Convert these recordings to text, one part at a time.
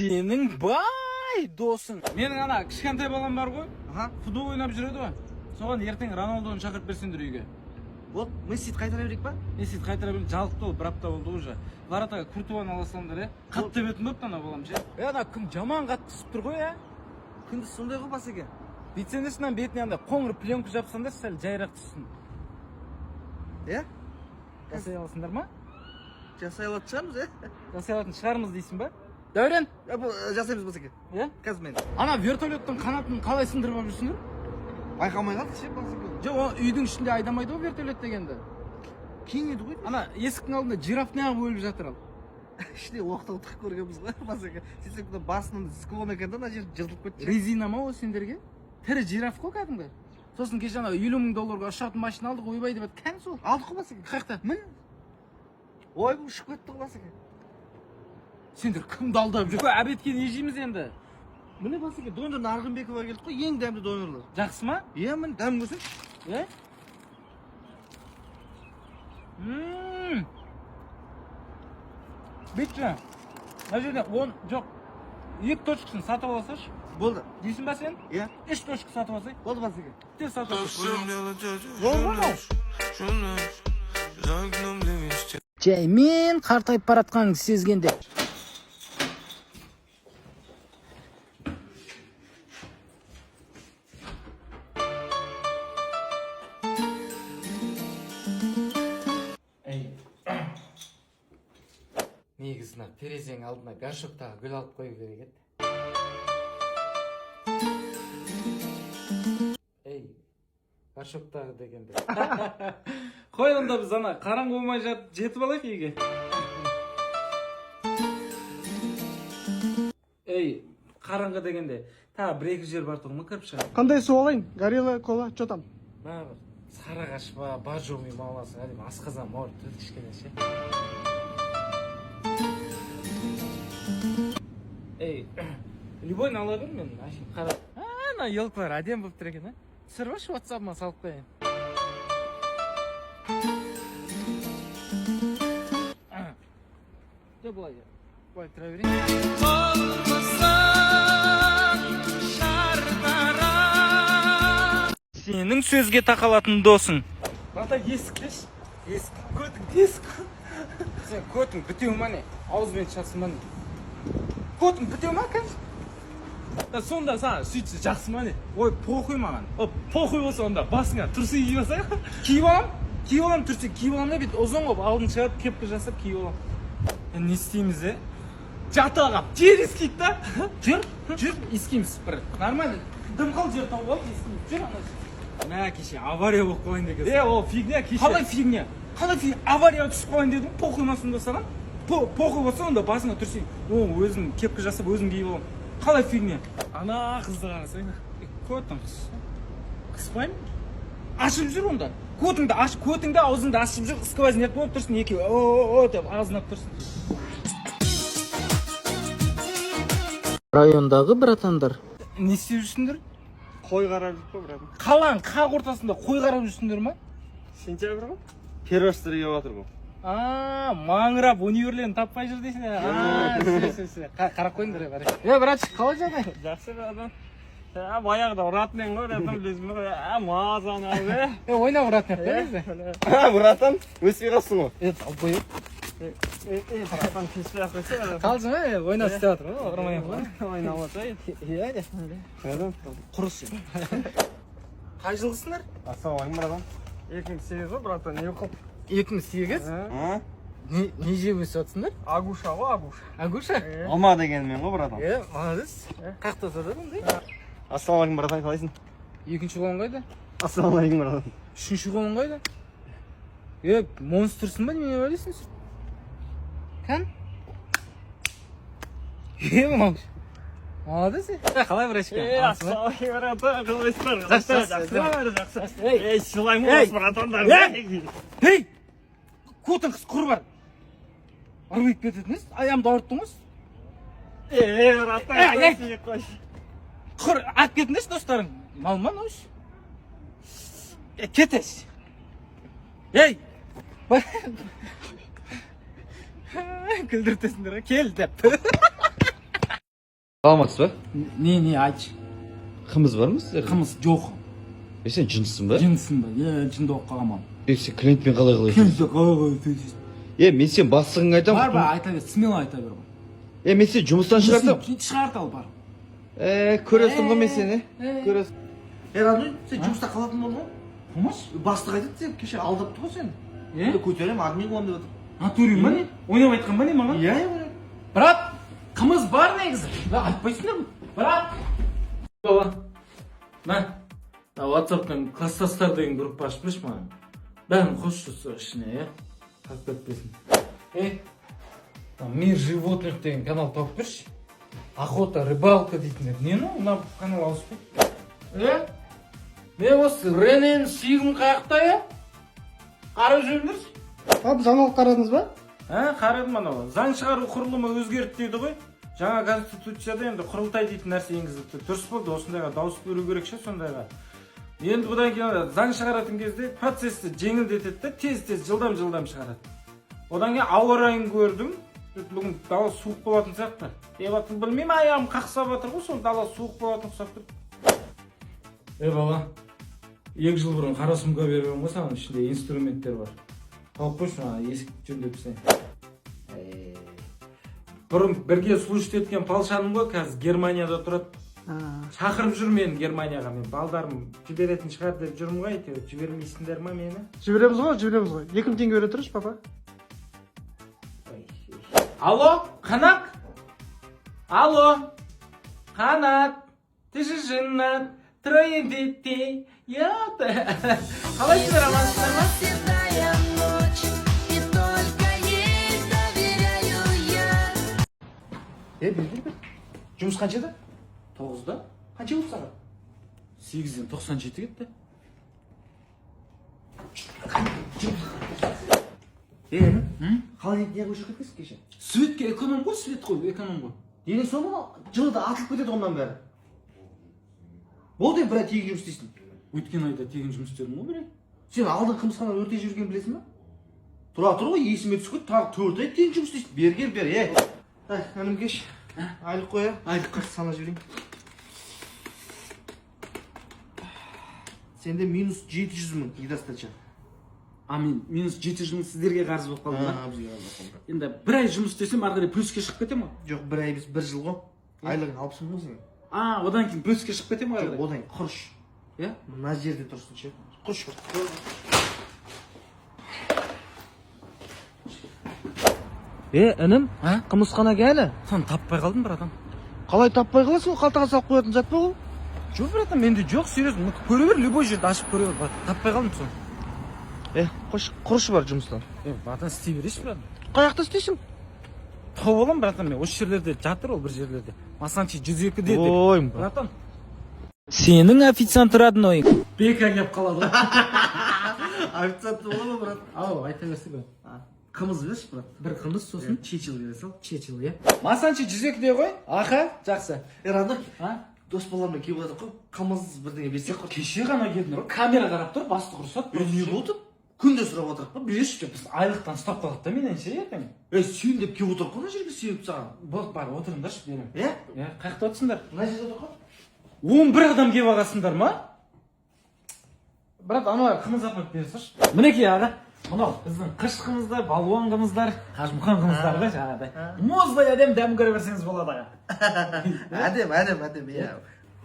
Senin bay dosun. Menin ana kişkentay balam бар ғой. Футбол ойнап жүреді ғой. Соған ертең Рональдоны шақырып берсеңдер үйге. Вот, Мессиді қайтара берейік па? Мессиді қайтара берейік. Жалықты ол, бір апта болды уже. Варатаға Куртуаны ала салыңдар, қатты бетін бопты ана балам ше. Ана күн жаман қатты түсіп тұр ғой, Күндіз сондай ғой басеке. Бүйтсеңдерші бетіне андай қоңыр пленка жапсаңдар, сәл жайырақ түссін. Жасай аласыңдар ма? Жасай алатын шығармыз, Жасай алатын шығармыз дейсің ба? Дәурен? Жасаймыз басеке. Қазір мен. Ана вертолеттің қанатын қалай сындырып алып жүрсіңдер? Байқамай қалды ше басеке. Жоқ, үйдің ішінде айдамайды ғой вертолет дегенді. Кең еді ғой. Ана есіктің алдында жираф неғып өліп жатыр ал. Ішіне оқталдық көргенбіз ғой басеке. Сесек басынан склон екен да ана жер жыртылып кетті. Резина ма ол сендерге? Тірі жираф қой кәдімгі. Сосын кеше ана $50,000-ға ұшатын машина алдық, ойбай деп еді. Кән сол. Алдық қой басеке. Қайықта? Мін. Ой, бұл ұшып кетті ғой басеке. Сендер кімді алдап жүр? Әбетке не жейміз енді? Міне басеке, донор Нарғынбекова келді ғой, ең дәмді донорлар. Жақсы ма? Мін, дәм көрсен. Бетші, мына жерде 10, жоқ, 2 точкасын сатып аласаш? Болды. Дейсің ба сен? 3 точка сатып алсай? Болды басеке. Тез сатып алсай. Жай, мен қартайып баратқаныңды сезгенде. Негізі терезенің алдына горшоктағы гүл алып қою керек еді. Горшоктағы дегенде. Қой онда біз ана қараңғы болмай жетіп алайық үйге. Қараңғы дегенде. Тағы бір-екі жер бар тұғын кіріп шығар. Қандай су алайын? Горелла, кола, что там? Сарағаш ба, бажоми ма аласың, әдем асқазан мауыр түзді кішкене ше. Любойны ала бер мен, ашын қарап. Ана елкалар әдем болып тұр екен, түсірбашы WhatsApp-ма салып қойын. Жоқ, бұлай тұра берейін. Сенің сөзге тақалатын досың. Бата есік деш. Есік. Көтің есік. Сен көтің бітеу ма не? Ауызбен шашсын ма не? Көтің бітеу ма кән? Сонда саған сөйтсе жақсы ма не? Ой, похуй маған. Похуй болса онда басыңа тұрсы киіп алсай. Киіп алам? Киіп алам тұрсы киіп алам да бет ұзын қоп алдын шығарып кепкі жасап киіп алам. Не істейміз Жата қалап жер ескейді да. Жүр, ескейміз бір. Нормально. Дым қал жер тауып алып ескейміз. Жүр ана. Мә кеше авария болып қойын деген. Ол фигня кеше. Қалай фигня? Авария түсіп қойын дедім, похуй ма сонда саған? Похуй болса онда басыңа тұрсың. Өзің кепкі жасап өзің киіп алам. Қалай фигня? Ана қызды қарасай. Көтің қыз. Қыспаймын? Ашып жүр онда. Көтіңді аузыңды ашып жүр, сквозняк болып тұрсын, екеуі о деп азынап тұрсын. Райондағы братандар. Не істеп жүрсіңдер? Қой қарап жүр қой, брат. Қалаң, қақ ортасында қой қарап жүрсіңдер ма? Сентябрь ғой? Первостыр еп жатыр ғой. Маңырап универлерін таппай жүр дейсің. Қарап қойыңдар бәрі. Братчик, қалай жағдай? Жақсы братан. Баяғыда ұратмен ғой, братан білесің ғой. Мазан abi. Ойнап ұратмен қойыңыз. Братан, өспей қалсың ғой. Албой. Братан, кеспей қойса. Қалжың ойнап істеп жатыр ғой, ұрмайын ғой. Ойнап отыр. Құрыс. Қай жылғысыңдар? Ассалаумағалейкум, братан. 2008 ғой, братан, не қылып? 2008? Не жеп өсіп жатсыңдар? Агуша ғой, агуша. Агуша? Алма дегенмен ғой, братан. Молодец. Қақта сатады ондай? Ассалаумағалейкум, братан, қалайсың? Екінші қолың қайда? Ассалаумағалейкум, братан. Үшінші қолың қайда? Монстрсың ба, неме ойлайсың сен? Кән? Молодец. Қалай врачка? Ассалаумағалейкум, братан, қалайсыңдар? Жақсы. Шылайым олас, братандар. Көтің қыз құр бар. Арбайып кететіңіз? Аямды ауырттыңыз? Братан, қойшы. Құр ат кетіңіз достарың. Малман өш. Кетес. Күлдіртесіңдер, кел деп. Саламатсыз ба? Не айтшы. Қымыз бар ма сіздерде? Қымыз жоқ. Сен жынсың ба? Жынсың ба? Жынды оқып қалғанмын. Сен клиентпен қалай қалайсың? Мен сен бастығыңа айтамын. Бар ба, айта бер, смело айта бер. Мен сен жұмыстан шығартам. Шығарт ал бар. Көресің ғой мен сені. Көресің. Родной, сен жұмыста қалатын болдың ғой? Қымыз? Бастық айтады, сен кеше алдапты ғой сені. Көтеремін, админ боламын деп отыр. Натурин ба не? Ойнап айтқан ба не маған? Иә. Брат, қымыз бар негізі. Айтпайсыңдар ма? Брат. Бала. На. WhatsApp-тан класстастар деген группа ашып берші маған. Бәрін қосшы ішіне, иә? Қалып кетпесін. Мир животных деген канал тауып берші. Охота, рыбалка дейтіндер. Не ну, мына канал ауыспай. Мен осы Ренен сүйгім қаяқта, иә? Қарап жүріңдерші. Abi жаңалық қарадыңыз ба? Қарадым анау. Заң шығару құрылымы өзгерді дейді ғой. Жаңа конституцияда енді құрылтай дейтін нәрсе енгізілді. Дұрыс болды, осындайға дауыс беру керек ше сондайға. Енді бұдан кейін заң шығаратын кезде процесті жеңілдетеді, тез жылдам шығарады. Одан кейін ауа райын көрдім. Бүгін дала суық болатын сияқты. Батыр білмеймін, аяғым қақсап жатыр ғой, сол дала суық болатын ұқсап тұр. Бала, 2 жыл бұрын қара сумка берген ғой саған, ішінде инструменттер бар. Тауып қойшы, есік жөндепсең. Бұрын бірге служит еткен палшаным ғой, қазір Германияда тұрады. Шақырып жүр мені Германияға, мен балдарым жіберетін шығар деп жүрмін ғой, әйтеуір жібермейсіңдер ма мені? Жібереміз ғой. 2000 теңге бере тұрыш, папа. Алло, Қанат? Алло, Қанат? Ты же женат, 3 детей. Қалайсыздар, амансыздар ма? Бер. Жұмыс қаншада? 9-да? Қанша болды саған? 8-ден 97 кетті. Қалай не қойшы кеткесіз кеше? Светке эконом ғой, свет қой, эконом ғой. Дені соны жылда атылып кетеді ондан бәрі. Болды бір тегін жұмыс істейсің. Өткен айда тегін жұмыс істедім ғой бірей. Сен алдың қымысхана өрте жүрген білесің ба? Тұра тұр ғой, есіме түсіп тағы 4 ай тегін жұмыс істейсің. Бер. Інім кеш. Айлық қоя. Айлық қаш сана жіберейін. Сенде минус 700 мың недостача. Мен минус 700 мың сіздерге қарыз болып қалдым ба? Енді бір ай жұмыс істесем ары қарай плюске шығып кетем ғой? Жоқ, бір ай емес, 1 жыл ғой. Айлығың 60 мың сен. Одан кейін плюске шығып кетем ғой? Жоқ, одан құрыш. Мына жерде тұрсын ше. Құрыш. Інім, қымызханаға әлі? Соны таппай қалдым, братан. Қалай таппай қаласың? Қалтаға салып қоятын зат па ол? Жоқ, братан, менде жоқ, серьезно. Көре бер, любой жерді ашып көре бер, братан. Таппай қалдым соны. Құрышы бар жұмыстан. Братан, істей берейші, братан. Қаяқта істейсің? Тауып алам, братан, мен осы жерлерде жатыр ол бір жерлерде. Масанчи 102-де деп. Ой, братан. Сенің официант родной. Бека кеп қалады. Официант бола ма, брат? Ау, айта берсі бе. Қымыз берші, брат. Бір қымыз, сосын чечил бере сал. Чечил, е. Масанчи 102-де ғой? Аха, жақсы. Радой, дос балармен келіп жатыр ғой. Қымыз бірдеңе берсек қой. Кеше ғана келдім ғой. Камера қарап тұр, басты құрсат. Не болды? Күнде сұрап отырып па? Береші, біз айлықтан ұстап қалады да менен ше ертең. Сен деп келіп отырып қой, мына жерге себеп саған. Болды, бар, отырыңдаршы, берем. Қаяқта отырсыңдар? Мына жерде отыр ғой. 11 адам келіп ағасыңдар ма? Брат, анау қымыз апарып бересінші. Мінекей аға. Мынау біздің қыш қымыздар, балуан қымыздар, қажымұқан қымыздар да жаңағыдай. Мұздай әдем дәмін көре берсеңіз болады аға. Әдем, иә.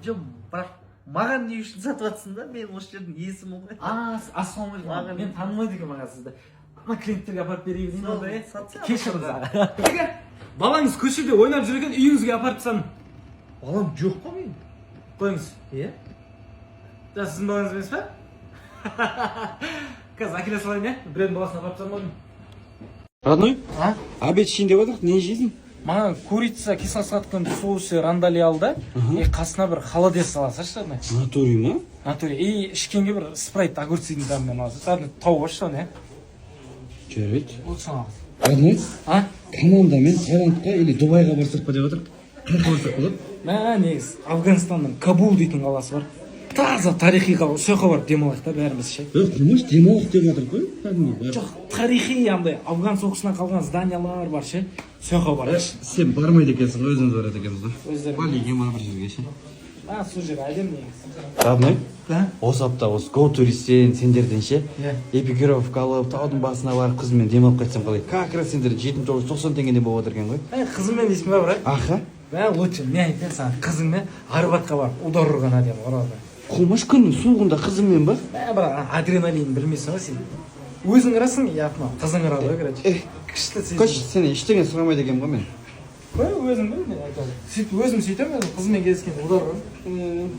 Жоқ, бірақ маған не үшін сатып жатсың да? Мен осы жердің иесімін ғой. Ассалаумағалейкум. Мен танымайды екенмін аға сізді. Ана клиенттерге апарып берейін деймін онда, сатса. Кешіріңіз аға. Балаңыз көшеде ойнап жүр екен, үйіңізге апарып тастадым. Балам жоқ па мен? Қойыңыз. Сіздің балаңыз емес па? Қазір әкеле салайын, біреудің баласына апарып тастадым. Родной? Обед ішейін деп отырық, не жейсің? Маған курица, кисло-сладкий соусы рандали алды. Қасына бір холодец саласашы, родной. Натури ма? Натури. И ішкенге бір спрайт огурцидың дәмімен аласыз. Тауып алшы соны, Жарайды. Родной? Командамен Таиландқа или Дубайға барсақ па деп отыр. Қай қаласақ болады? Негіз Афганистанның Кабул дейтін қаласы бар. таза тарихи қала сол жаққа барып демалайық та бәріміз ше. Қылмаш демалып деп жатыр ғой. Кәдімгі. Жоқ, тарихи андай Афган соғысынан қалған зданиялар бар ше. Сол жаққа барайықшы. Сен бармайды екенсің ғой, өзіңіз барады екенсіз ғой. Өздері. Балиге ма бір жерге ше. Сол жер әдемі негізі. Родной? Да? Осы апта осы Go туристен сендерден ше. Иә. Эпиграфка алып, таудың басына барып қызыммен демалып қайтсам қалай? Как раз сендер 790 теңгеден болып отыр екен ғой. Қызыммен дейсің ба брат? Аха. Лучше мен айтайын саған, қызыңмен Арбатқа барып удар ұрған әдемі Оралда. Қылмаш күннің суығында қызыммен ба? Бірақ адреналин білмейсің ғой сен. Өзің ұрасың, япма, қызың ұрады ғой, короче. Күшті сезім. Қош, сені ештеңе сұрамайды екенмін ғой мен. Өзің біл, мен айтамын. Сөйтіп өзім сөйтемін, қызыммен кездескенде удар ұрам.